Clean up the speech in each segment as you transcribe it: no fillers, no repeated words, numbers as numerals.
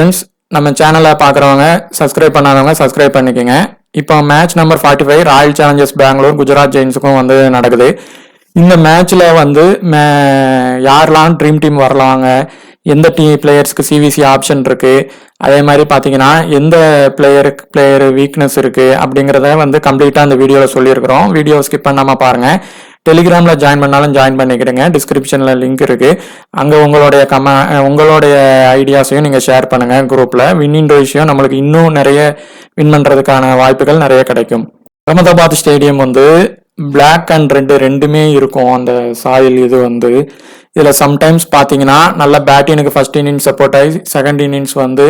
Friends, நம்ம சேனலை பார்க்குறவங்க சப்ஸ்கிரைப் பண்ணாதவங்க சப்ஸ்கிரைப் பண்ணிக்கோங்க. இப்போ match number 45 Royal Challengers Bangalore Gujarat ஜெயின்ஸுக்கும் வந்து நடக்குது. இந்த மேட்ச்சில் வந்து யாரெல்லாம் ட்ரீம் டீம் வரலாங்க, எந்த பிளேயர்ஸ்க்கு சிவிசி ஆப்ஷன் இருக்குது, அதே மாதிரி பார்த்தீங்கன்னா எந்த பிளேயர் வீக்னஸ் இருக்குது அப்படிங்கிறத வந்து கம்ப்ளீட்டாக அந்த வீடியோவில் சொல்லியிருக்கிறோம். வீடியோ ஸ்கிப் பண்ணாமல் பாருங்கள். டெலிகிராமில் ஜாயின் பண்ணாலும் ஜாயின் பண்ணிக்கிடுங்க. டிஸ்கிரிப்ஷனில் லிங்க் இருக்குது. அங்கே உங்களுடைய ஐடியாஸையும் நீங்கள் ஷேர் பண்ணுங்கள் குரூப்பில். வின்னிங் ரேஷியோ நம்மளுக்கு இன்னும் நிறைய வின் பண்ணுறதுக்கான வாய்ப்புகள் நிறைய கிடைக்கும். அகமதாபாத் ஸ்டேடியம் வந்து பிளாக் அண்ட் ரெட் ரெண்டுமே இருக்கும். அந்த சாயில் இது வந்து இதில் சம்டைம்ஸ் பார்த்தீங்கன்னா நல்ல பேட்டினுக்கு ஃபர்ஸ்ட் இன்னிங்ஸ் சப்போர்ட் ஆகி செகண்ட் இன்னிங்ஸ் வந்து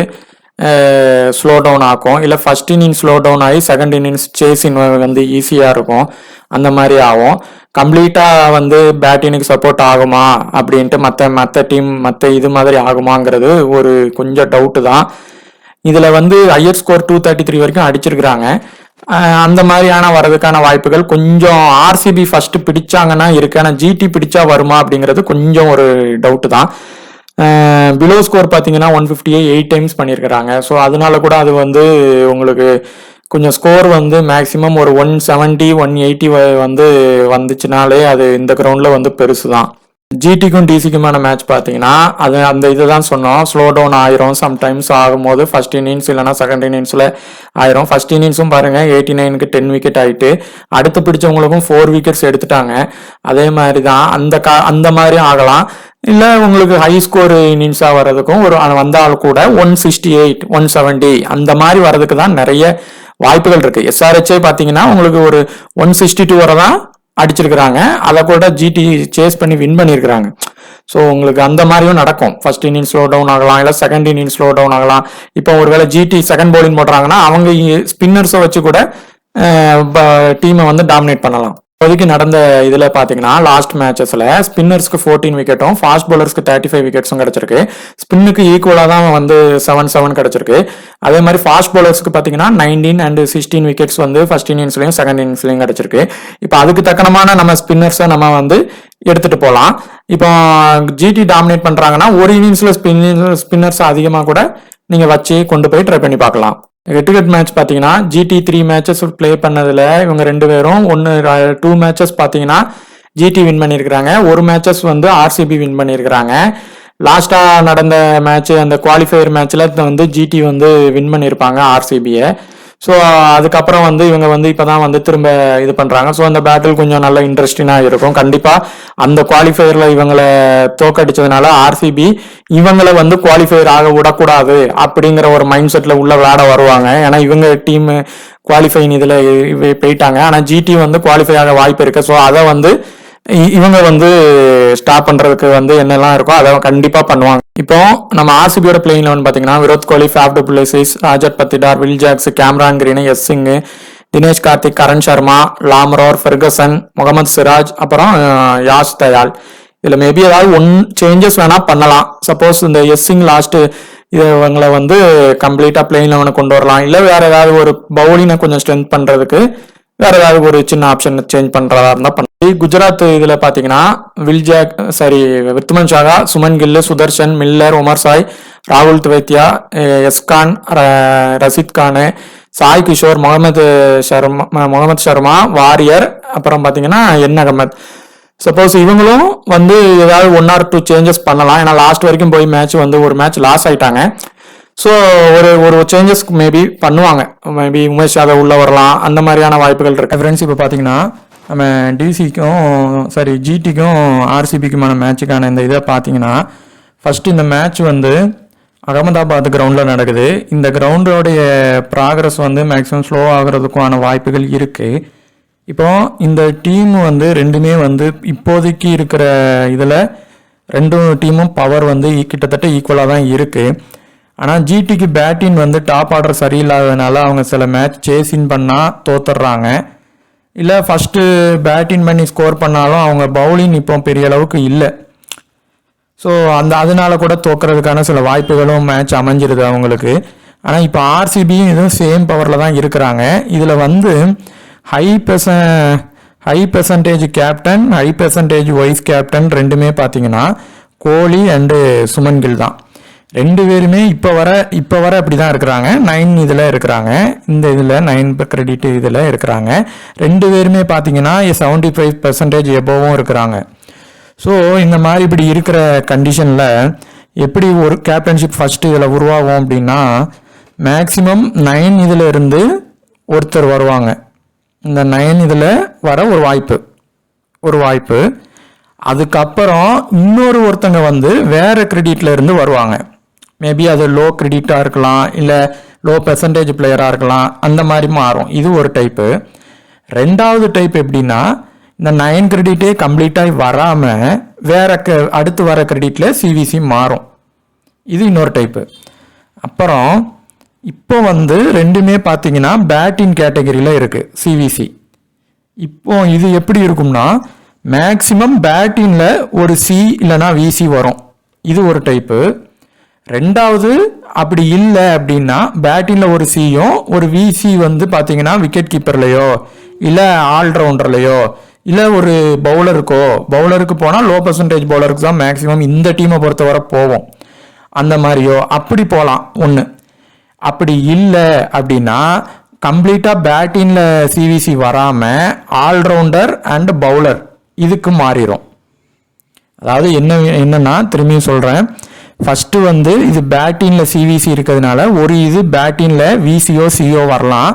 ஸ்லோ டவுன் ஆகும். இல்லை ஃபர்ஸ்ட் இன்னிங்ஸ் ஸ்லோ டவுன் ஆகி செகண்ட் இன்னிங்ஸ் சேஸின் வந்து ஈஸியாக இருக்கும். அந்த மாதிரி ஆகும். கம்ப்ளீட்டாக வந்து பேட்டினுக்கு சப்போர்ட் ஆகுமா அப்படின்ட்டு மற்ற டீம் இது மாதிரி ஆகுமாங்கிறது ஒரு கொஞ்சம் டவுட்டு தான். இதில் வந்து ஹையர் ஸ்கோர் 233 வரைக்கும் அடிச்சிருக்கிறாங்க. அந்த மாதிரியான வரதுக்கான வாய்ப்புகள் கொஞ்சம் ஆர்சிபி ஃபர்ஸ்ட் பிடிச்சாங்கன்னா இருக்கு. ஆனால் ஜிடி பிடிச்சா வருமா அப்படிங்கிறது கொஞ்சம் ஒரு டவுட்டு தான். பிலோ ஸ்கோர் பார்த்தீங்கன்னா 150 8 டைம்ஸ் பண்ணியிருக்கிறாங்க. ஸோ அதனால கூட அது வந்து உங்களுக்கு கொஞ்சம் ஸ்கோர் வந்து மேக்ஸிமம் ஒரு 170 180 வந்து வந்துச்சுனாலே அது இந்த கிரவுண்டில் வந்து பெருசு தான். ஜிடிக்கும் டிசிக்குமான மேட்ச் பார்த்தீங்கன்னா அந்த இதுதான் சொன்னோம். ஸ்லோ டவுன் ஆயிரும். சம்டைம்ஸ் ஆகும்போது ஃபர்ஸ்ட் இன்னிங்ஸ் இல்லைனா செகண்ட் இன்னிங்ஸில் ஆயிரும். ஃபர்ஸ்ட் இன்னிங்ஸும் பாருங்கள் 89க்கு 10 விக்கெட் ஆகிட்டு அடுத்து பிடிச்சவங்களுக்கும் 4 விக்கெட்ஸ் எடுத்துட்டாங்க. அதே மாதிரி தான் அந்த மாதிரி ஆகலாம். இல்லை உங்களுக்கு ஹை ஸ்கோர் இன்னிங்ஸாக வர்றதுக்கும் வந்தாலும் கூட 168 170 அந்த மாதிரி வர்றதுக்கு தான் நிறைய வாய்ப்புகள் இருக்குது. எஸ்ஆர்ஹெச்சே பார்த்தீங்கன்னா உங்களுக்கு ஒரு 162 வரை தான் அடிச்சிருக்கிறாங்க. அதை கூட ஜிடி சேஸ் பண்ணி வின் பண்ணியிருக்கிறாங்க. ஸோ உங்களுக்கு அந்த மாதிரியும் நடக்கும். ஃபர்ஸ்ட் இன்னிங் ஸ்லோ டவுன் ஆகலாம், இல்லை செகண்ட் இன்னிங் ஸ்லோ டவுன் ஆகலாம். இப்போ ஒருவேளை ஜிடி செகண்ட் பவுலிங் போடுறாங்கன்னா அவங்க ஸ்பின்னர்ஸை வச்சு கூட டீமை வந்து டாமினேட் பண்ணலாம். இப்போதைக்கு நடந்த இதில் பார்த்தீங்கன்னா லாஸ்ட் மேட்சஸில் ஸ்பின்னர்ஸ்க்கு 14 விக்கெட்டும் ஃபாஸ்ட் பவுலர்ஸ்க்கு 35 விக்கெட்ஸும் கிடச்சிருக்கு. ஸ்பின்னுக்கு ஈக்குவலாக தான் வந்து 7 கிடச்சிருக்கு. அதே மாதிரி ஃபாஸ்ட் பவுலர்ஸ்க்கு பார்த்தீங்கன்னா 19 and 16 விக்கெட்ஸ் வந்து ஃபர்ஸ்ட் இன்னிங்ஸ்லையும் செகண்ட் இன்னிங்ஸ்லையும் கிடச்சிருக்கு. இப்போ அதுக்கு தக்கனமான நம்ம ஸ்பின்னர்ஸை நம்ம வந்து எடுத்துகிட்டு போகலாம். இப்போ ஜிடி டாமினேட் பண்ணுறாங்கன்னா ஒரு இன்னிங்ஸில் ஸ்பின்னர்ஸ் அதிகமாக கூட நீங்கள் வச்சு கொண்டு போய் ட்ரை பண்ணி பார்க்கலாம். ஹெட் மேட்ச் பார்த்தீங்கன்னா ஜிடி 3 மேட்சஸ் பிளே பண்ணதில் இவங்க 2 பேரும் 2 மேட்சஸ் பார்த்தீங்கன்னா ஜிடி வின் பண்ணியிருக்கிறாங்க. ஒரு மேட்சஸ் வந்து ஆர்சிபி வின் பண்ணியிருக்கிறாங்க. லாஸ்ட்டாக நடந்த மேட்ச் அந்த குவாலிஃபயர் மேட்ச்சில் வந்து ஜிடி வந்து வின் பண்ணியிருப்பாங்க ஆர்சிபியை. ஸோ அதுக்கப்புறம் வந்து இவங்க வந்து இப்போ தான் வந்து திரும்ப இது பண்ணுறாங்க. ஸோ அந்த பேட்டில் கொஞ்சம் நல்ல இன்ட்ரெஸ்டிங்காக இருக்கும். கண்டிப்பாக அந்த குவாலிஃபயரில் இவங்களை தோக்கடிச்சதுனால ஆர்சிபி இவங்களை வந்து குவாலிஃபயர் ஆக விடக்கூடாது அப்படிங்கிற ஒரு மைண்ட் செட்டில் உள்ள விளையாட வருவாங்க. ஏன்னா இவங்க டீம் குவாலிஃபைன் இதில் போயிட்டாங்க. ஆனால் ஜிடி வந்து குவாலிஃபை ஆக வாய்ப்பு இருக்குது. ஸோ அதை வந்து இவங்க வந்து ஸ்டாப் பண்றதுக்கு வந்து என்னெல்லாம் இருக்கோ அதை கண்டிப்பா பண்ணுவாங்க. இப்போ நம்ம ஆர்சிபியோட பிளேயிங் 11 பாத்தீங்கன்னா Virat Kohli, Faf du Plessis, Rajat Patidar, Will Jacks, Cameron Green, S Singh, Dinesh Karthik, Karan Sharma, Lomror, Ferguson, Mohammed Siraj, அப்புறம் யாஷ் தயால். இதுல மேபி ஏதாவது சேஞ்சஸ் வேணா பண்ணலாம். சப்போஸ் இந்த எஸ் சிங் லாஸ்ட் இவங்களை வந்து கம்ப்ளீட்டா பிளேயிங் 11 கொண்டு வரலாம். இல்ல வேற ஏதாவது ஒரு பவுலிங்கை கொஞ்சம் ஸ்ட்ரென்த் பண்றதுக்கு வேற ஏதாவது ஒரு சின்ன ஆப்ஷன் சேஞ்ச் பண்றதா இருந்தா பண்ணலாம். குஜராத் இதுல பாத்தீங்கன்னா விர்த்மன் ஷாகா, சுமன் கில்லு, சுதர்ஷன், மில்லர், உமர் சாய், ராகுல் துவைத்தியா, எஸ்கான், ரஷித் கானு, சாய் கிஷோர், முகமது சர்மா, வாரியர், அப்புறம் பாத்தீங்கன்னா என் அகமத். சப்போஸ் இவங்களும் வந்து ஏதாவது 1 or 2 சேஞ்சஸ் பண்ணலாம். ஏன்னா லாஸ்ட் வரைக்கும் போய் மேட்ச் வந்து ஒரு மேட்ச் லாஸ் ஆயிட்டாங்க. ஸோ ஒரு சேஞ்சஸ் மேபி பண்ணுவாங்க. மேபி உமேஷ் யாதவ் உள்ள வரலாம். அந்த மாதிரியான வாய்ப்புகள் இருக்கு. ஃப்ரெண்ட்ஸ், இப்போ பார்த்தீங்கன்னா நம்ம ஜிடிக்கும் ஆர்சிபிக்குமான மேட்சுக்கான இந்த இதை பார்த்தீங்கன்னா ஃபர்ஸ்ட் இந்த மேட்ச் வந்து அகமதாபாத் கிரவுண்டில் நடக்குது. இந்த கிரவுண்டோடைய ப்ராக்ரஸ் வந்து மேக்ஸிமம் ஸ்லோ ஆகிறதுக்கான வாய்ப்புகள் இருக்குது. இப்போ இந்த டீம் வந்து ரெண்டுமே வந்து இப்போதைக்கு இருக்கிற இதில் 2 டீமும் பவர் வந்து கிட்டத்தட்ட ஈக்குவலாக தான் இருக்குது. ஆனால் ஜிடிக்கு பேட்டிங் வந்து டாப் ஆர்டர் சரியில்லாததுனால அவங்க சில மேட்ச் சேஸின் பண்ணால் தோத்துடுறாங்க. இல்லை ஃபஸ்ட்டு பேட்டிங் பண்ணி ஸ்கோர் பண்ணாலும் அவங்க பவுலிங் இப்போ பெரிய அளவுக்கு இல்லை. ஸோ அதனால கூட தோக்கிறதுக்கான சில வாய்ப்புகளும் மேட்ச் அமைஞ்சிருது அவங்களுக்கு. ஆனால் இப்போ ஆர்சிபியும் இதுவும் சேம் பவரில் தான் இருக்கிறாங்க. இதில் வந்து high percentage captain, high percentage vice captain ரெண்டுமே பார்த்தீங்கன்னா கோலி அண்டு சுமன் கில் தான். ரெண்டு பேருமே இப்போ வர அப்படி தான் இருக்கிறாங்க. 9 இதில் இருக்கிறாங்க. இந்த இதில் 9 கிரெடிட் இதில் இருக்கிறாங்க. ரெண்டு பேருமே பார்த்தீங்கன்னா 75% எபோவும் இருக்கிறாங்க. ஸோ இந்த மாதிரி இப்படி இருக்கிற கண்டிஷனில் எப்படி ஒரு கேப்டன்ஷிப் ஃபஸ்ட்டு இதில் உருவாகும் அப்படின்னா, மேக்சிமம் 9 இதில் இருந்து ஒருத்தர் வருவாங்க. இந்த 9 இதில் வர ஒரு வாய்ப்பு. அதுக்கப்புறம் இன்னொரு ஒருத்தங்க வந்து வேற கிரெடிட்ல இருந்து வருவாங்க. மேபி அது லோ கிரெடிட்டாக இருக்கலாம், இல்லை லோ பெர்சன்டேஜ் பிளேயராக இருக்கலாம். அந்த மாதிரி மாறும். இது ஒரு டைப்பு. ரெண்டாவது டைப் எப்படின்னா, இந்த 9 கிரெடிட்டே கம்ப்ளீட்டாகி வராமல் வேற அடுத்து வர கிரெடிட்டில் சிவிசி மாறும். இது இன்னொரு டைப்பு. அப்புறம் இப்போ வந்து ரெண்டுமே பார்த்தீங்கன்னா பேட்டிங் கேட்டகரியில் இருக்குது சிவிசி. இப்போ இது எப்படி இருக்கும்னா, மேக்சிமம் பேட்டிங்கில் ஒரு சி இல்லைனா விசி வரும். இது ஒரு டைப்பு. ரெண்டாவது அப்படி இல்லை அப்படின்னா பேட்டிங்கில் ஒரு சியும் ஒரு விசி வந்து பார்த்தீங்கன்னா விக்கெட் கீப்பர்லையோ இல்லை ஆல்ரவுண்டர்லையோ இல்லை ஒரு பவுலருக்கு போனால் லோ பர்சன்டேஜ் பவுலருக்கு தான் மேக்சிமம் இந்த டீமை பொறுத்தவரை போவோம். அந்த மாதிரியோ அப்படி போகலாம் ஒன்று. அப்படி இல்லை அப்படின்னா கம்ப்ளீட்டாக பேட்டிங்கில் சிவிசி வராமல் ஆல்ரவுண்டர் அண்ட் பவுலர் இதுக்கு மாறிடும். அதாவது என்னன்னா திரும்பியும் சொல்கிறேன். ஃபஸ்ட்டு வந்து இது பேட்டிங்கில் சிவிசி இருக்கிறதுனால ஒரு இது பேட்டிங்கில் விசியோ சிஓ வரலாம்.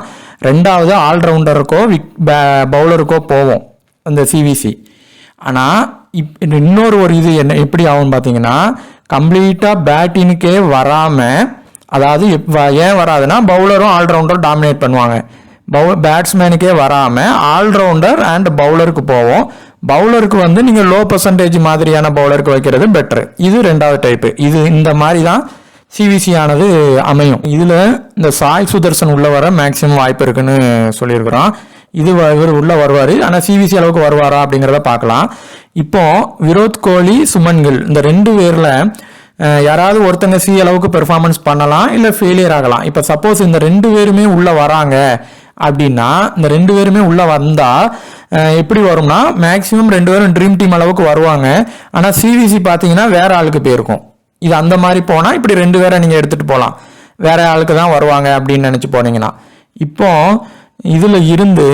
ரெண்டாவது ஆல்ரவுண்டருக்கோ பவுலருக்கோ போவோம் அந்த சிவிசி. ஆனால் இன்னொரு ஒரு இது எப்படி ஆகும்னு பார்த்தீங்கன்னா, கம்ப்ளீட்டாக பேட்டினுக்கே வராமல், அதாவது ஏன் வராதுன்னா பவுலரும் ஆல்ரவுண்டரும் டாமினேட் பண்ணுவாங்க. பேட்ஸ்மேனுக்கே வராமல் ஆல்ரவுண்டர் அண்ட் பவுலருக்கு போவோம். பவுலருக்கு வந்து நீங்கள் லோ பர்சன்டேஜ் மாதிரியான பவுலருக்கு வைக்கிறது பெட்ரு. இது ரெண்டாவது டைப்பு. இது இந்த மாதிரி தான் சிவிசி ஆனது அமையும். இதில் இந்த சாய் சுதர்சன் உள்ள வர மேக்சிமம் வாய்ப்பு இருக்குன்னு சொல்லியிருக்கிறோம். இவர் உள்ள வருவார். ஆனால் சிவிசி அளவுக்கு வருவாரா அப்படிங்கிறத பார்க்கலாம். இப்போ விராட் கோலி, சுமன் கில் இந்த ரெண்டு பேரில் யாராவது ஒருத்தங்க சி அளவுக்கு பெர்ஃபார்மன்ஸ் பண்ணலாம், இல்லை ஃபெயிலியர் ஆகலாம். இப்போ சப்போஸ் இந்த ரெண்டு பேருமே உள்ள வராங்க அப்படின்னா, இந்த ரெண்டு பேருமே உள்ள வந்தா எப்படி வரும்னா, மேக்சிமம் ரெண்டு பேரும் ட்ரீம் டீம் அளவுக்கு வருவாங்க. ஆனால் சிவிசி பார்த்தீங்கன்னா வேற ஆளுக்கு போயிருக்கும். இது அந்த மாதிரி போனால் இப்படி ரெண்டு பேரை நீங்கள் எடுத்துகிட்டு போகலாம். வேற ஆளுக்கு தான் வருவாங்க அப்படின்னு நினச்சி போனீங்கன்னா. இப்போ இதில் இருந்து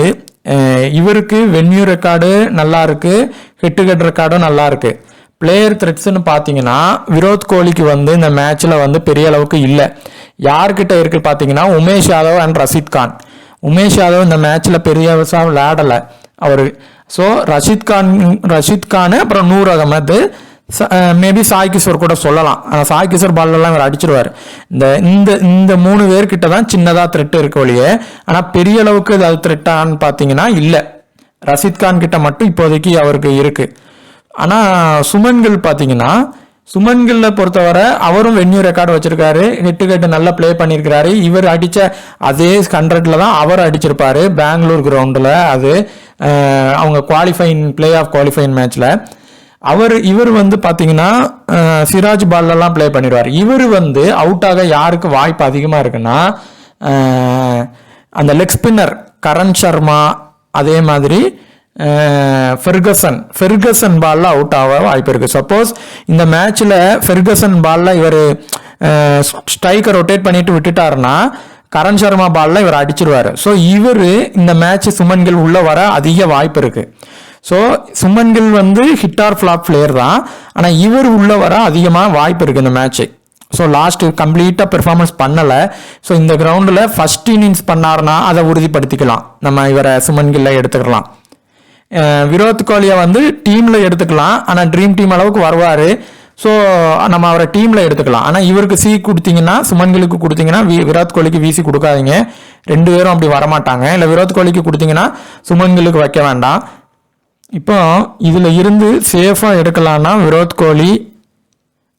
இவருக்கு வென்யூ ரெக்கார்டு நல்லா இருக்கு, ஹெட் டு ஹெட் ரெக்கார்டும் நல்லா இருக்கு. பிளேயர் த்ரெட்ஸ்ன்னு பார்த்தீங்கன்னா விராட் கோலிக்கு வந்து இந்த மேட்ச்சில் வந்து பெரிய அளவுக்கு இல்லை. யார்கிட்ட இருக்கு பார்த்தீங்கன்னா உமேஷ் யாதவ் அண்ட் ரஷீத் கான். உமேஷ் யாதவ் இந்த மேட்ச்சில் பெரிய விளையாடலை அவர். ஸோ ரஷீத் கான் அப்புறம் நூர் அகமது, மேபி சாய் கிஷோர் கூட சொல்லலாம். ஆனால் சாய் கிஷோர் பால்லாம் இவர் அடிச்சிருவார். இந்த 3 பேர்கிட்ட தான் சின்னதாக த்ரெட் இருக்க ஒழியே, ஆனால் பெரிய அளவுக்கு அது த்ரெட்டான்னு பார்த்தீங்கன்னா இல்லை. ரஷீத் கான் கிட்ட மட்டும் இப்போதைக்கு அவருக்கு இருக்கு. ஆனால் சுமன் கில் பார்த்தீங்கன்னா, சுமன் கில்லை பொறுத்தவரை அவரும் வென்யூ ரெக்கார்டு வச்சிருக்காரு, ஹெட் டு ஹெட் நல்லா பிளே பண்ணியிருக்கிறாரு. இவர் அடித்த அதே 100ல் தான் அவர் அடிச்சிருப்பாரு பெங்களூர் கிரவுண்டில். அது அவங்க பிளே ஆஃப் குவாலிஃபைங் மேட்ச்சில் இவர் வந்து பார்த்தீங்கன்னா சிராஜ் பால்லாம் பிளே பண்ணிடுவார். இவர் வந்து அவுட் ஆக யாருக்கு வாய்ப்பு அதிகமாக இருக்குன்னா, அந்த லெக் ஸ்பின்னர் கரண் சர்மா, அதே மாதிரி ஃபெர்கசன் பால்ல அவுட் ஆக வாய்ப்பு இருக்கு. சப்போஸ் இந்த மேட்ச்ல ஃபெர்கசன் பால்ல இவர் ஸ்ட்ரைக்கர் ரொட்டேட் பண்ணிட்டு விட்டுட்டாருன்னா கரண் சர்மா பால்ல இவர் அடிச்சிருவாரு. ஸோ இவர் இந்த மேட்ச் சுமன் கில் உள்ள வர அதிக வாய்ப்பு இருக்கு. ஸோ சுமன் கில் வந்து ஹிட் ஆர் ஃபிளாப் பிளேயர் தான், ஆனால் இவர் உள்ள வர அதிகமாக வாய்ப்பு இருக்கு இந்த மேட்ச். ஸோ லாஸ்ட் கம்ப்ளீட்டாக பெர்ஃபார்மன்ஸ் பண்ணலை. ஸோ இந்த கிரவுண்டில் ஃபர்ஸ்ட் இன்னிங்ஸ் பண்ணாருன்னா அதை உறுதிப்படுத்திக்கலாம். நம்ம இவரை சுமன் கில்லை எடுத்துக்கலாம். விராட் கோலியை வந்து டீமில் எடுத்துக்கலாம், ஆனால் ட்ரீம் டீம் அளவுக்கு வருவார். ஸோ நம்ம அவரை டீமில் எடுத்துக்கலாம். ஆனால் இவருக்கு சி கொடுத்தீங்கன்னா, சுமன் கில்லுக்கு கொடுத்தீங்கன்னா விராட் கோலிக்கு விசி கொடுக்காதீங்க. ரெண்டு பேரும் அப்படி வரமாட்டாங்க. இல்லை விராட் கோலிக்கு கொடுத்தீங்கன்னா சுமன் கில்லுக்கு வைக்க வேண்டாம். இப்போ இதில் இருந்து சேஃபாக எடுக்கலான்னா விராட் கோலி,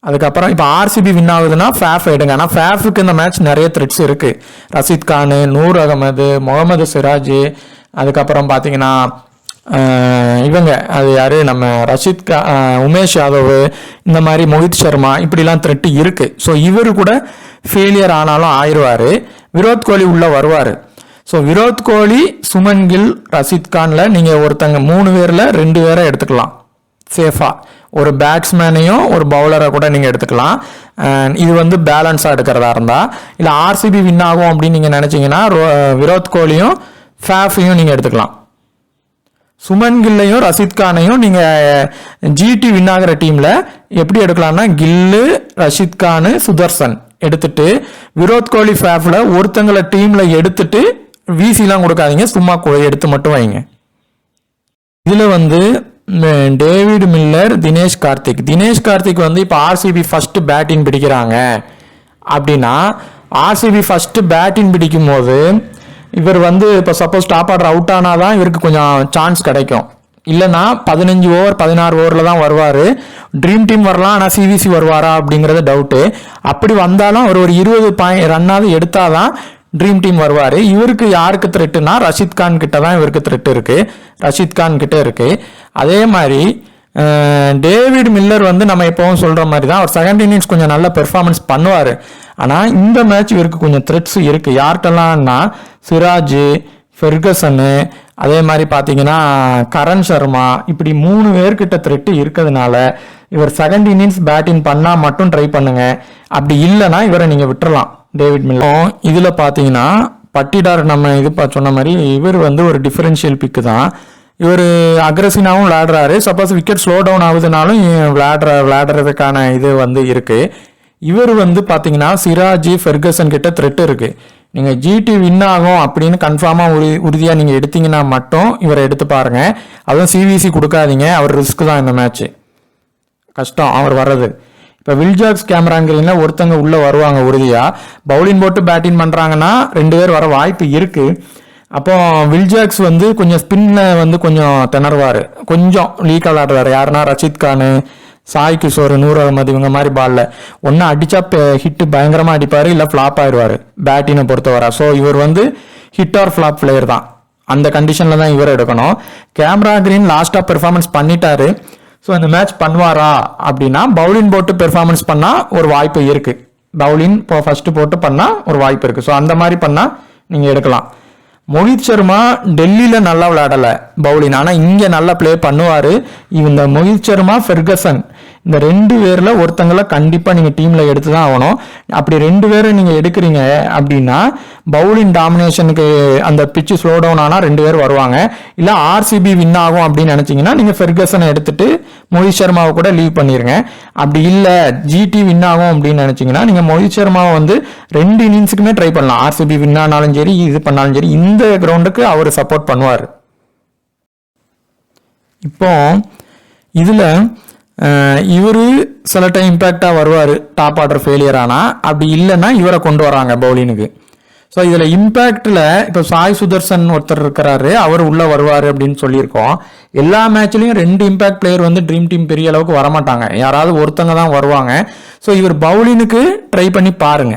அதுக்கப்புறம் இப்போ ஆர்சிபி வின் ஆகுதுன்னா ஃபேஃப் எடுங்க. ஆனால் ஃபேஃபுக்கு இந்த மேட்ச் நிறைய த்ரெட்ஸ் இருக்குது. ரஷீத் கான், நூர் அகமது, முகமது சிராஜ், அதுக்கப்புறம் பார்த்தீங்கன்னா இவங்க அது யாரு நம்ம உமேஷ் யாதவ், இந்த மாதிரி மோஹித் சர்மா, இப்படிலாம் த்ரெட்டு இருக்கு. ஸோ இவர் கூட ஃபெயிலியர் ஆனாலும் ஆயிடுவார். விராட் கோலி உள்ள வருவார். ஸோ விராட் கோலி, சுமன் கில், ரஷீத் கான்ல நீங்கள் ஒருத்தங்க 3 பேரில் 2 பேரை எடுத்துக்கலாம் சேஃபா. ஒரு பேட்ஸ்மேனையும் ஒரு பவுலரை கூட நீங்கள் எடுத்துக்கலாம். இது வந்து பேலன்ஸாக எடுக்கிறதா இருந்தால். இல்லை ஆர்சிபி வின் ஆகும் அப்படின்னு நீங்கள் நினச்சிங்கன்னா விராட் கோலியும் ஃபேஃபையும் நீங்கள் எடுத்துக்கலாம். சுமன் கில்லையும் ரஷீத் கானையும் நீங்கள் ஜிடி வின் ஆகிற டீமில் எப்படி எடுக்கலாம்னா கில்லு, ரஷீத் கானு, சுதர்சன் எடுத்துட்டு விராட் கோலி ஃபேஃபில் ஒருத்தங்களை டீமில் எடுத்துட்டு விசிலாம் கொடுக்காதீங்க, சும்மா எடுத்து மட்டும் வைங்க. இதில் வந்து டேவிட் மில்லர், தினேஷ் கார்த்திக் வந்து இப்போ ஆர்சிபி ஃபர்ஸ்ட் பேட்டிங் பிடிக்கிறாங்க அப்படின்னா ஆர்சிபி ஃபர்ஸ்ட் பேட்டிங் பிடிக்கும் போது இவர் வந்து இப்போ சப்போஸ் டாப் ஆர்டர் அவுட் ஆனாதான் இவருக்கு கொஞ்சம் சான்ஸ் கிடைக்கும். இல்லைன்னா 15 ஓவர் 16 ஓவரில் தான் வருவார். ட்ரீம் டீம் வரலாம், ஆனால் சிவிசி வருவாரா அப்படிங்கிறது டவுட்டு. அப்படி வந்தாலும் அவர் ஒரு 20 ரன்னாவது எடுத்தாதான் ட்ரீம் டீம் வருவார். இவருக்கு யாருக்கு த்ரெட்டுனா ரஷீத் கான் கிட்ட தான் இவருக்கு த்ரெட் இருக்கு, ரஷீத் கான் கிட்ட இருக்கு. அதே மாதிரி டேவிட் மில்லர் வந்து நம்ம எப்பவும் சொல்ற மாதிரி தான் அவர் செகண்ட் இன்னிங்ஸ் கொஞ்சம் நல்ல பெர்ஃபார்மன்ஸ் பண்ணுவார். ஆனால் இந்த மேட்ச் இவருக்கு கொஞ்சம் த்ரெட்ஸ் இருக்கு. யார்கிட்டலாம்னா சிராஜ், ஃபெர்கசனு, அதே மாதிரி பார்த்தீங்கன்னா கரண் சர்மா, இப்படி 3 பேர்கிட்ட த்ரெட்டு இருக்கிறதுனால இவர் செகண்ட் இன்னிங்ஸ் பேட்டிங் பண்ணால் மட்டும் ட்ரை பண்ணுங்க. அப்படி இல்லைன்னா இவரை நீங்கள் விட்டுறலாம் டேவிட் மில்லர். இதில் பார்த்தீங்கன்னா பட்டிடார் நம்ம இது சொன்ன மாதிரி இவர் வந்து ஒரு டிஃபரன்ஷியல் பிக்கு தான். இவர் அக்ரெசிவாகவும் விளையாடுறாரு. சப்போஸ் விக்கெட் ஸ்லோ டவுன் ஆகுதுனாலும் விளையாடுறதுக்கான இது வந்து இருக்கு. இவர் வந்து பார்த்தீங்கன்னா சிராஜ், ஃபெர்கசன் கிட்ட த்ரெட் இருக்கு. நீங்கள் ஜிடி வின் ஆகும் அப்படின்னு கன்ஃபார்மாக உறுதியாக நீங்கள் எடுத்தீங்கன்னா மட்டும் இவரை எடுத்து பாருங்க. அதுவும் சிவிசி கொடுக்காதீங்க, அவர் ரிஸ்க் தான். இந்த மேட்ச் கஷ்டம் அவர் வர்றது. இப்போ வில்ஜாக்ஸ், கேமரான் கிரீன்ல ஒருத்தங்க உள்ள வருவாங்க உறுதியாக. பவுலிங் போட்டு பேட்டிங் பண்ணுறாங்கன்னா 2 பேர் வர வாய்ப்பு இருக்கு. அப்போ வில்ஜாக்ஸ் வந்து கொஞ்சம் ஸ்பின்ல வந்து கொஞ்சம் திணறுவார், கொஞ்சம் லீக் விளையாடுறாரு. யாருன்னா ரஷீத் கானு, சாய் கிஷோர், நூர் அகமது இவங்க மாதிரி பால்ல ஒன்று அடிச்சா ஹிட் பயங்கரமாக அடிப்பார், இல்லை ஃப்ளாப் ஆயிடுவார் பேட்டினை பொறுத்தவரை. ஸோ இவர் வந்து ஹிட் ஆர் ஃப்ளாப் பிளேயர் தான். அந்த கண்டிஷனில் தான் இவர் எடுக்கணும். கேமரா கிரீன் லாஸ்ட்டாக பெர்ஃபார்மன்ஸ் பண்ணிட்டாரு. ஸோ இந்த மேட்ச் பண்ணுவாரா அப்படின்னா பவுலிங் போட்டு பெர்ஃபார்மன்ஸ் பண்ணால் ஒரு வாய்ப்பு இருக்கு. பவுலிங் இப்போ ஃபர்ஸ்ட் போட்டு பண்ணால் ஒரு வாய்ப்பு இருக்கு. ஸோ அந்த மாதிரி பண்ணால் நீங்கள் எடுக்கலாம். மோஹித் சர்மா டெல்லியில் நல்லா விளையாடலை பவுலிங், ஆனால் இங்கே நல்லா பிளே பண்ணுவார். இந்த மோஹித் சர்மா, ஃபெர்கசன் இந்த 2 பேரில் ஒருத்தங்களை கண்டிப்பாக நீங்கள் டீமில் எடுத்து தான் ஆகணும். அப்படி 2 பேரை நீங்கள் எடுக்கிறீங்க அப்படின்னா பவுலிங் டாமினேஷனுக்கு அந்த பிச்சு ஸ்லோ டவுன் ஆனால் 2 பேர் வருவாங்க. இல்லை ஆர்சிபி வின் ஆகும் அப்படின்னு நினச்சிங்கன்னா நீங்கள் ஃபெர்கசனை எடுத்துட்டு மோஹித் சர்மாவை கூட லீவ் பண்ணிடுங்க. அப்படி இல்லை ஜிடி வின் ஆகும் அப்படின்னு நினச்சிங்கன்னா நீங்கள் மோஹித் சர்மாவை வந்து 2 இன்னிங்ஸுக்குமே ட்ரை பண்ணலாம். ஆர்சிபி வின் ஆனாலும் சரி, இது பண்ணாலும் சரி, இந்த கிரவுண்டுக்கு அவர் சப்போர்ட் பண்ணுவார். இப்போ இதில் இவர் சில டைம் இம்பேக்டாக வருவார் டாப் ஆர்டர் ஃபெயிலியர் ஆனால். அப்படி இல்லைன்னா இவரை கொண்டு வராங்க பவுலினுக்கு. ஸோ இதில் இம்பேக்டில் இப்போ சாய் சுதர்சன் ஒருத்தர் இருக்கிறாரு, அவர் உள்ளே வருவார் அப்படின்னு சொல்லியிருக்கோம். எல்லா மேட்ச்லையும் 2 இம்பேக்ட் பிளேயர் வந்து ட்ரீம் டீம் பெரிய அளவுக்கு வரமாட்டாங்க, யாராவது ஒருத்தங்க தான் வருவாங்க. ஸோ இவர் பவுலினுக்கு ட்ரை பண்ணி பாருங்க.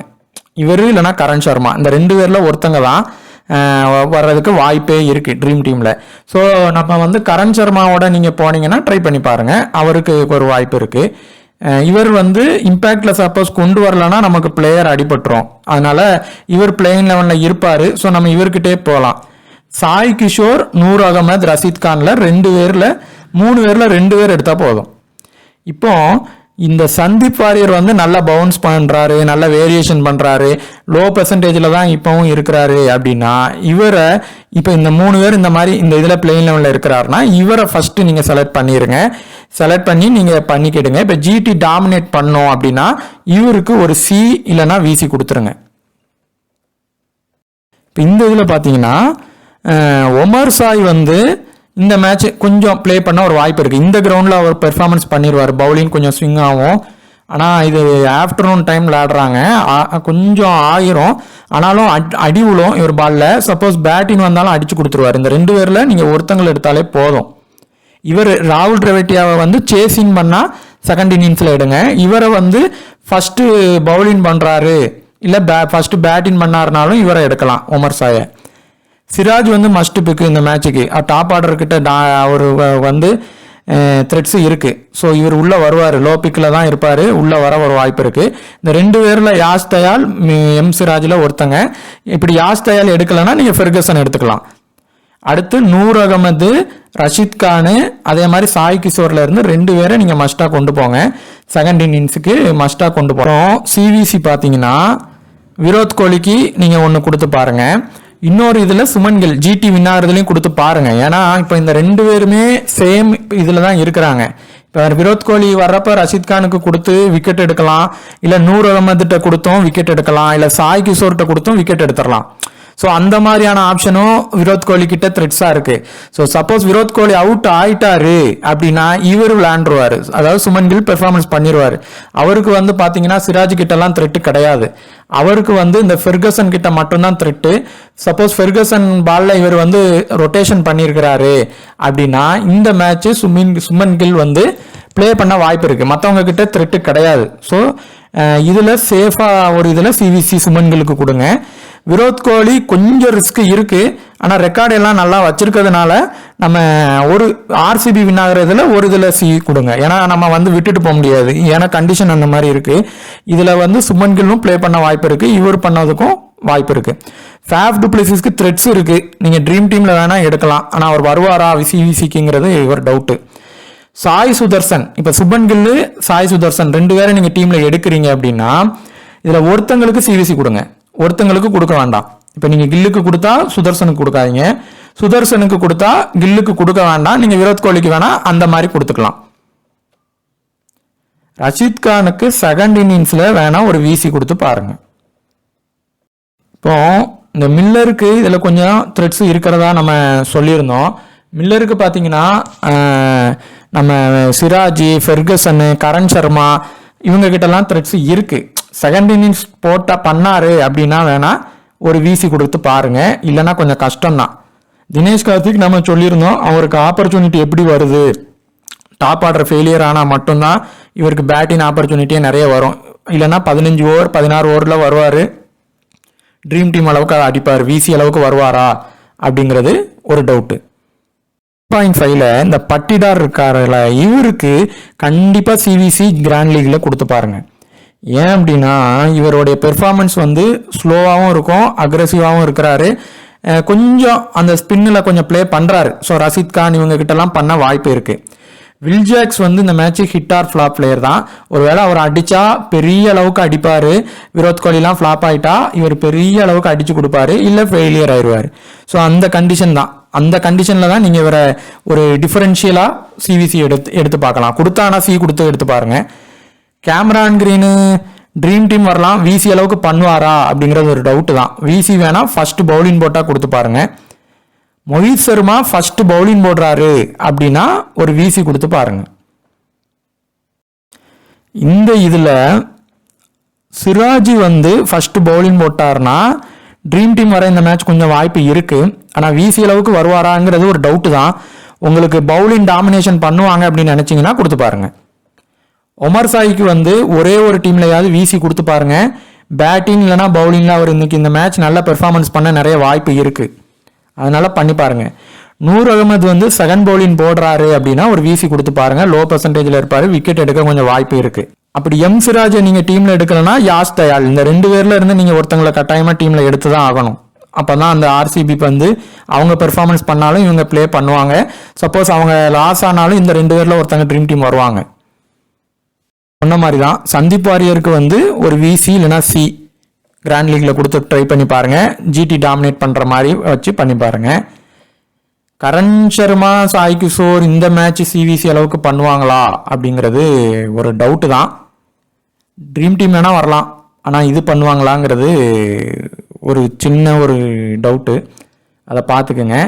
இவர் இல்லைன்னா கரண் சர்மா, இந்த 2 பேரில் ஒருத்தங்க தான் வர்றதுக்கு வாய்ப்பே இருக்கு ட்ரீம் டீம்ல. ஸோ நம்ம வந்து கரண் சர்மாவோட நீங்க போனீங்கன்னா ட்ரை பண்ணி பாருங்க, அவருக்கு ஒரு வாய்ப்பு இருக்கு. இவர் வந்து இம்பாக்ட்ல சப்போஸ் கொண்டு வரலன்னா நமக்கு பிளேயர் அடிபட்டுரும், அதனால இவர் பிளேயிங் லெவல்ல இருப்பாரு. ஸோ நம்ம இவர்கிட்டே போகலாம். சாய் கிஷோர், நூர் அகமது, ரஷீத் கான்ல 2 பேர்ல 3 பேர்ல 2 பேர் எடுத்தா போதும். இப்போ இந்த சந்தீப் வாரியர் வந்து நல்லா பவுன்ஸ் பண்றாரு, நல்ல வேரியேஷன் பண்றாரு, லோ பெர்சன்டேஜ்ல தான் இப்பவும் இருக்கிறாரு அப்படின்னா இவரை இப்போ இந்த 3 பேர் இந்த மாதிரி இந்த இதுல பிளேயிங் லெவல்ல இருக்கிறாருன்னா இவரை ஃபர்ஸ்ட் நீங்க செலக்ட் பண்ணிருங்க. செலக்ட் பண்ணி நீங்க பண்ணிக்கிடுங்க. இப்போ ஜிடி டாமினேட் பண்ணோம் அப்படின்னா இவருக்கு ஒரு சி இல்லைன்னா விசி கொடுத்துருங்க. இப்போ இந்த இதுல பாத்தீங்கன்னா ஒமர் சாய் வந்து இந்த மேட்ச் கொஞ்சம் ப்ளே பண்ண ஒரு வாய்ப்பு இருக்குது. இந்த கிரவுண்டில் அவர் பெர்ஃபார்மன்ஸ் பண்ணிடுவார், பவுலிங் கொஞ்சம் ஸ்விங் ஆகும். ஆனால் இது ஆஃப்டர்நூன் டைம் விளையாடுறாங்க, கொஞ்சம் ஆயிரும். ஆனாலும் அடி விழும் இவர் பாலில். சப்போஸ் பேட்டிங் வந்தாலும் அடிச்சு கொடுத்துருவார். இந்த 2 பேரில் நீங்கள் ஒருத்தங்களை எடுத்தாலே போதும். இவர் ராகுல் திராவிடியாவை வந்து சேசிங் பண்ணால் செகண்ட் இன்னிங்ஸில் எடுங்க. இவரை வந்து ஃபர்ஸ்ட் பவுலிங் பண்ணுறாரு இல்லை ஃபர்ஸ்ட் பேட்டிங் பண்ணாருனாலும் இவரை எடுக்கலாம் ஒமர் சாயை. சிராஜ் வந்து மஸ்ட் பிக்கு இந்த மேட்சுக்கு. டாப் ஆர்டர் கிட்ட அவர் வந்து த்ரெட்ஸ் இருக்கு. ஸோ இவர் உள்ள வருவார், லோ பிக்கில் தான் இருப்பார், உள்ள வர ஒரு வாய்ப்பு இருக்கு. இந்த 2 பேரில் யாஸ் தயால், எம் சிராஜில் ஒருத்தங்க. இப்படி யாஸ் தயால் எடுக்கலைன்னா நீங்கள் ஃபெர்கசன் எடுத்துக்கலாம். அடுத்து நூர் அகமது, ரஷித் கான் அதே மாதிரி சாய் கிஷோர்ல இருந்து 2 பேரை நீங்க மஸ்டா கொண்டு போங்க. செகண்ட் இன்னிங்ஸுக்கு மஸ்டா கொண்டு போறோம். சிவிசி பாத்தீங்கன்னா விராட் கோலிக்கு நீங்க ஒன்னு கொடுத்து பாருங்க. இன்னொரு இதுல சுமன் கில் ஜிடி வின் ஆகுறதுலயும் கொடுத்து பாருங்க. ஏன்னா இப்ப இந்த 2 பேருமே சேம் இதுல தான் இருக்கிறாங்க. இப்போ விராட் கோலி வர்றப்ப ரஷித் கானுக்கு கொடுத்து விக்கெட் எடுக்கலாம், இல்லை நூர் அகமதுகிட்ட கொடுத்தும் விக்கெட் எடுக்கலாம், இல்லை சாய் கிஷோர்கிட்ட கொடுத்தும் விக்கெட் எடுத்துடலாம். ஸோ அந்த மாதிரியான ஆப்ஷனும் விராட் கோலி கிட்ட த்ரெட்ஸாக இருக்கு. So suppose Virat Kohli out ஆயிட்டாரு அப்படின்னா இவர் விளையாண்டுருவாரு, அதாவது சுமன் கில் பெர்ஃபார்மன்ஸ் பண்ணிடுவாரு. அவருக்கு வந்து பார்த்தீங்கன்னா சிராஜ் கிட்டலாம் த்ரெட்டு கிடையாது. அவருக்கு வந்து இந்த ஃபெர்கசன் கிட்ட மட்டும்தான் த்ரெட்டு. சப்போஸ் ஃபெர்கசன் பால்ல இவர் வந்து ரொட்டேஷன் பண்ணியிருக்கிறாரு அப்படின்னா இந்த மேட்ச் சுமன் கில் வந்து பிளே பண்ண வாய்ப்பு இருக்கு. மற்றவங்க கிட்ட த்ரெட்டு கிடையாது. ஸோ இதுல சேஃபா ஒரு இதுல சிவிசி சுமன் கில்லுக்கு கொடுங்க. விராட் கோலி கொஞ்சம் ரிஸ்க் இருக்கு, ஆனா ரெக்கார்டு எல்லாம் நல்லா வச்சிருக்கிறதுனால நம்ம ஒரு ஆர்சிபி வின் ஆகுறதுல ஒரு இதுல சி கொடுங்க. ஏன்னா நம்ம வந்து விட்டுட்டு போக முடியாது, ஏன்னா கண்டிஷன் அந்த மாதிரி இருக்கு. இதுல வந்து சுமன் கில்லும் பிளே பண்ண வாய்ப்பு இருக்கு, இவர் பண்ணதுக்கும் வாய்ப்பு இருக்கு. ஃபேஃப் டு பிளேசிஸ்க்கு த்ரெட்ஸ் இருக்கு, நீங்க ட்ரீம் டீம்ல வேணா எடுக்கலாம். ஆனா அவர் வருவாரா சிவிசிக்குங்கிறது இவர் டவுட். சாய் சுதர்சன், இப்ப சுமன் கில்லு சாய் சுதர்சன் 2 பேரை நீங்க டீம்ல எடுக்கிறீங்க அப்படின்னா இதுல ஒருத்தங்களுக்கு சிவிசி கொடுங்க, ஒருத்தங்களுக்கு கொடுக்க வேண்டாம். இப்ப நீங்க கில்லுக்கு கொடுத்தா சுதர்சனுக்கு கொடுக்காதீங்க, சுதர்சனுக்கு கொடுத்தா கில்லுக்கு கொடுக்க வேண்டாம். நீங்க விராட் கோலிக்கு வேணா அந்த மாதிரி கொடுத்துக்கலாம். ரஷித் கானுக்கு செகண்ட் இன்னிங்ஸ்ல வேணா ஒரு விசி கொடுத்து பாருங்க. இப்போ இந்த மில்லருக்கு இதுல கொஞ்சம் த்ரெட்ஸ் இருக்கிறதா நம்ம சொல்லியிருந்தோம். மில்லருக்கு பாத்தீங்கன்னா நம்ம சிராஜ், ஃபெர்கசன், கரண் சர்மா இவங்க கிட்டலாம் த்ரெட்ஸ் இருக்கு. செகண்ட் இன்னிங்ஸ் போட்டா பண்ணாரு அப்படின்னா வேணா ஒரு விசி கொடுத்து பாருங்க, இல்லைன்னா கொஞ்சம் கஷ்டம்தான். தினேஷ் கார்த்திக் நம்ம சொல்லியிருந்தோம், அவருக்கு ஆப்பர்ச்சுனிட்டி எப்படி வருது, டாப் ஆர்டர் ஃபெயிலியர் ஆனால் மட்டும்தான் இவருக்கு பேட்டிங் ஆப்பர்ச்சுனிட்டியே நிறைய வரும். இல்லைன்னா 15 ஓவர் 16 ஓவரில் வருவார், ட்ரீம் டீம் அளவுக்கு அடிப்பார். விசி அளவுக்கு வருவாரா அப்படிங்கிறது ஒரு டவுட்டு. 5.5ல இந்த பட்டிடார் இருக்காருல, இவருக்கு கண்டிப்பா சிவிசி கிராண்ட் லீக்ல கொடுத்து பாருங்க. ஏன் அப்படின்னா இவருடைய பெர்ஃபார்மன்ஸ் வந்து ஸ்லோவாகவும் இருக்கும், அக்ரெசிவாகவும் இருக்கிறாரு, கொஞ்சம் அந்த ஸ்பின்னில் கொஞ்சம் பிளே பண்றாரு. ஸோ ரஷித் கான் இவங்க கிட்டலாம் பண்ண வாய்ப்பு இருக்கு. வில் ஜாக்ஸ் வந்து இந்த match hit or flop player தான். ஒருவேளை அவர் அடிச்சா பெரிய அளவுக்கு அடிப்பாரு, விராட் கோலிலாம் ஃபிளாப் ஆயிட்டா இவர் பெரிய அளவுக்கு அடிச்சு கொடுப்பாரு, இல்லை ஃபெயிலியர் ஆயிடுவாரு. ஸோ அந்த கண்டிஷன் தான், அந்த கண்டிஷன்ல தான் நீங்க இவரை ஒரு டிஃபரன்ஷியலா சிவிசி எடுத்து பார்க்கலாம். கொடுத்தானா சி கொடுத்து எடுத்து பாருங்க. கேமரான் கிரீனு ட்ரீம் டீம் வரலாம், விசி அளவுக்கு பண்ணுவாரா அப்படிங்கிறது ஒரு டவுட் தான். விசி வேணா ஃபர்ஸ்ட் பவுலிங் போட்டா கொடுத்து பாருங்க. மொஹித் சர்மா ஃபர்ஸ்ட் பவுலிங் போடுறாரு அப்படின்னா ஒரு விசி கொடுத்து பாருங்க. இந்த இதுல சிராஜ் வந்து ஃபர்ஸ்ட் பவுலிங் போட்டாருன்னா ட்ரீம் டீம் வர இந்த மேட்ச் கொஞ்சம் வாய்ப்பு இருக்கு. ஆனா விசி அளவுக்கு வருவாராங்கிறது ஒரு டவுட் தான். உங்களுக்கு பவுலிங் டாமினேஷன் பண்ணுவாங்க அப்படின்னு நினைச்சீங்கன்னா கொடுத்து பாருங்க. ஒமர் சாய்க்கு வந்து ஒரே ஒரு டீம்லயாவது விசி கொடுத்து பாருங்க. பேட்டிங் இல்லைனா பவுலிங்ல அவர் இன்னைக்கு இந்த மேட்ச் நல்ல பெர்ஃபார்மன்ஸ் பண்ண நிறைய வாய்ப்பு இருக்கு, அதனால பண்ணி பாருங்க. நூர் அகமது வந்து செகண்ட் பவுலிங் போடுறாரு அப்படின்னா ஒரு விசி கொடுத்து பாருங்க. லோ பர்சன்டேஜ்ல இருப்பாரு, விக்கெட் எடுக்க கொஞ்சம் வாய்ப்பு இருக்கு. அப்படி எம் சிராஜை நீங்க டீம்ல எடுக்கலன்னா யாஸ் தயால், இந்த 2 பேர்ல இருந்து நீங்க ஒருத்தங்களை கட்டாயமா டீம்ல எடுத்துதான் ஆகணும். அப்பதான் அந்த ஆர்சிபி வந்து அவங்க பெர்ஃபார்மன்ஸ் பண்ணாலும் இவங்க பிளே பண்ணுவாங்க. சப்போஸ் அவங்க லாஸ் ஆனாலும் இந்த 2 பேர்ல ஒருத்தங்க ட்ரீம் டீம் வருவாங்க. சொன்ன மாதிரி தான் சந்தீப் வாரியருக்கு வந்து ஒரு விசி இல்லைனா சி கிராண்ட் லீக்ல கொடுத்து ட்ரை பண்ணி பாருங்க. ஜிடி டாமினேட் பண்ற மாதிரி வச்சு பண்ணி பாருங்க. கரண் சர்மா, சாய் கிஷோர் இந்த மேட்ச் சிவிசி அளவுக்கு பண்ணுவாங்களா அப்படிங்கிறது ஒரு டவுட்டு தான். ட்ரீம் டீம் வேணா வரலாம், ஆனால் இது பண்ணுவாங்களாங்கிறது ஒரு சின்ன ஒரு டவுட்டு, அதை பார்த்துக்குங்க.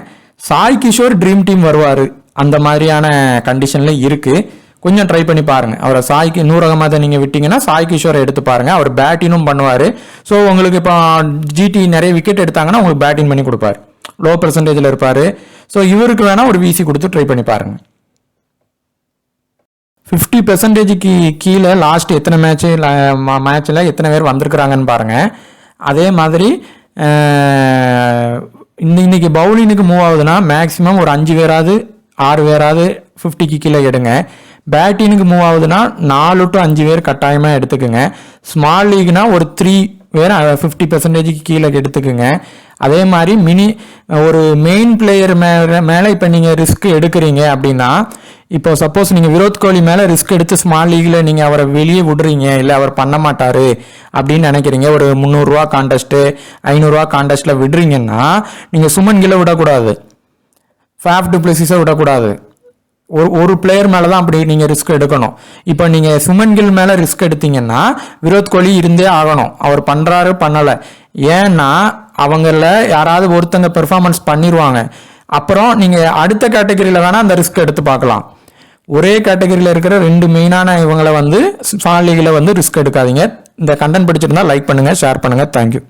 சாய் கிஷோர் ட்ரீம் டீம் வருவார் அந்த மாதிரியான கண்டிஷன்ல இருக்கு, கொஞ்சம் ட்ரை பண்ணி பாருங்க. அவரை சாய்க்கு நூர் அகமதை நீங்க விட்டீங்கன்னா சாய் கிஷோரை எடுத்து பாருங்க, அவர் பேட்டிங்கும் பண்ணுவாரு. ஸோ உங்களுக்கு இப்போ ஜிடி நிறைய விக்கெட் எடுத்தாங்கன்னா உங்களுக்கு பேட்டிங் பண்ணி கொடுப்பாரு, லோ பெர்சன்டேஜில் இருப்பாரு. ஸோ இவருக்கு வேணா ஒரு விசி கொடுத்து ட்ரை பண்ணி பாருங்க. 50%க்கு கீழே லாஸ்ட் எத்தனை மேட்ச்ல எத்தனை பேர் வந்திருக்கிறாங்கன்னு பாருங்க. அதே மாதிரி இன்னைக்கு பவுலிங்க்கு மூவ் ஆகுதுன்னா மேக்சிமம் ஒரு 5 பேராது 6 பேராது 50க்கு கீழே எடுங்க. பேட்டிங்க்கு மூவ் ஆகுதுன்னா 4 to 5 பேர் கட்டாயமா எடுத்துக்கோங்க. ஸ்மால் லீக்னா ஒரு 3 வேறு 50% கீழே எடுத்துக்குங்க. அதே மாதிரி ஒரு மெயின் பிளேயர் மேலே இப்போ நீங்கள் ரிஸ்க் எடுக்கிறீங்க அப்படின்னா, இப்போ சப்போஸ் நீங்கள் விராட் கோலி மேலே ரிஸ்க் எடுத்து ஸ்மால் லீக்ல நீங்கள் அவரை வெளியே விடுறீங்க, இல்லை அவர் பண்ண மாட்டார் அப்படின்னு நினைக்கிறீங்க, ஒரு 300 ரூபா கான்டெஸ்ட்டு 500 ரூபா கான்டெஸ்ட்டில் விடுறீங்கன்னா நீங்கள் சுமன் கில்லை விடக்கூடாது, ஃபேஃப் டு பிளஸிஸை விடக்கூடாது. ஒரு பிளேயர் மேலே தான் அப்படி நீங்கள் ரிஸ்க் எடுக்கணும். இப்போ நீங்கள் சுமன் கில் மேலே ரிஸ்க் எடுத்தீங்கன்னா விராட் கோலி இருந்தே ஆகணும், அவர் பண்ணுறாரு பண்ணலை. ஏன்னா அவங்கள யாராவது ஒருத்தங்க பெர்ஃபார்மன்ஸ் பண்ணிடுவாங்க. அப்புறம் நீங்கள் அடுத்த கேட்டகரியில் வேணால் அந்த ரிஸ்க் எடுத்து பார்க்கலாம். ஒரே கேட்டகரியில் இருக்கிற 2 மெயினான இவங்களை ஸ்மால் லீகில் ரிஸ்க் எடுக்காதீங்க. இந்த கண்டென்ட் பிடிச்சிருந்தா லைக் பண்ணுங்கள், ஷேர் பண்ணுங்கள். தேங்க்யூ.